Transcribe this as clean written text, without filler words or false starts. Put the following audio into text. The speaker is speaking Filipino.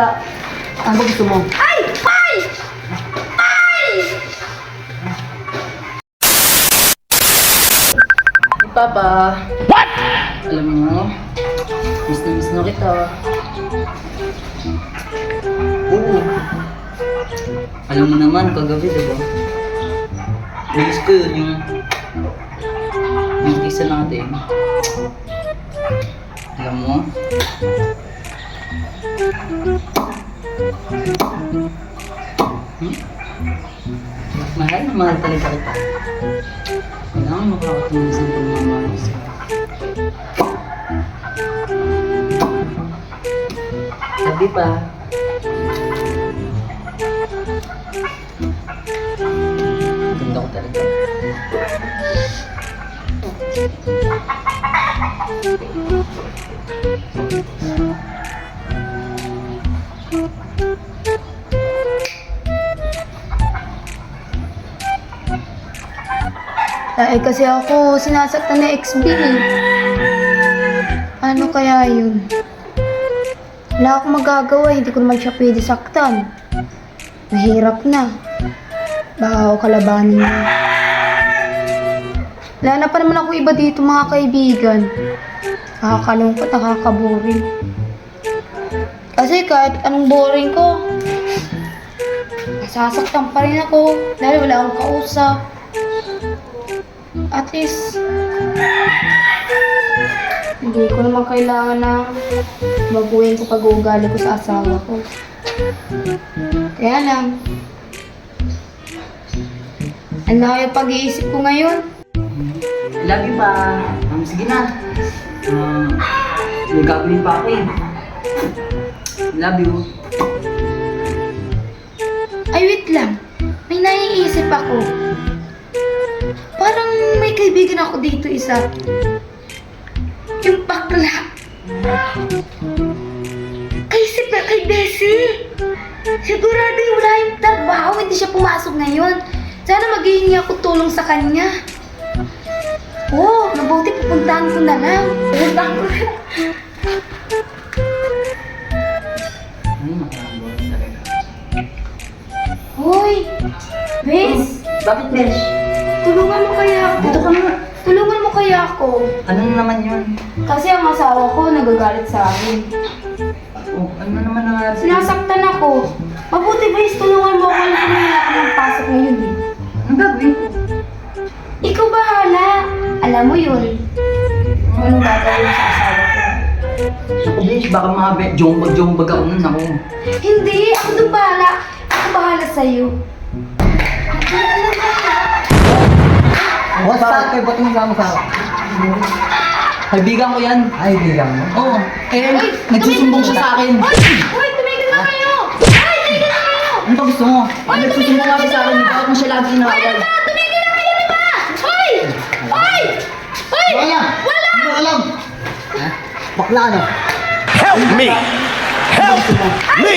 Ano ba gusto mo? Ay! Ay! Ay! Papa. What? Alam mo, miss na kita. Oo. Alam mo naman, kagabi, diba? Miss ko yun, yung kisa natin. Alam mo? Mahal na mahal talaga kita. Kailangan makakatungan sa pagmamahal sa sabi pa. Ganda ko talaga. Dahil kasi ako sinasaktan na XB eh. Ano kaya yun? Wala akong magagawa, hindi ko naman siya pwede saktan. Mahirap na. Baka ako kalabanin niya. Wala na pa naman ako iba dito mga kaibigan. Nakakalungkot, nakakaboring. Kasi kahit anong boring ko, nasasaktan pa rin ako dahil wala akong kausap. At least, hindi ko naman kailangan na baguhin ko pag-uugali ko sa asawa ko. Kaya lang, ang laki yung pag-iisip ko ngayon. Love you pa. Sige na. May gagawin pa ako eh. Love you. Ay, wait lang. May naiisip ako. Parang may kaibigan ako dito isa. Yung bakla. Kay Bessie. Sigurado yung wala yung trabaho, hindi siya pumasok ngayon. Sana maghihingi ako tulong sa kanya. Oo, mabuti pupuntahan ko na lang. Pupuntahan ko na lang. Hoy! Bes! Bakit, Besh? Tulungan mo kaya ako. Dito ka na. Tulungan mo kaya ako. Ano na naman yun? Kasi ang asawa ko nagagalit sa akin. Oh, ano na naman nangyari? Sinasaktan ako. Mabuti Bes, tulungan mo ako. Hindi na ako magpasok ngayon eh. Ang gagawin ko? Ikaw bahala. Alam mo yun. Anong gagawin sa asawa ko? Naku, Besh, baka mga jombag ako nun ako. Hindi, ako doon bahala. Ako bahala sa'yo. What's up? Kay ba't yung sama sa Kaibigan ko yan. ay, bilang mo. Oo. Eh, Uy, nagsusumbong siya sa akin. Hoy, tumigil na kayo! Hoy, tumigil na kayo! Ano ba gusto mo? Ay, Nagsusumbong kasi sa akin. Bakit mo siya lagi inawal? Tumigil na kayo na! Hoy! Hoy! Hoy! Wala! Wala! Hindi ko alam! Bakla ano? Help me! Help me!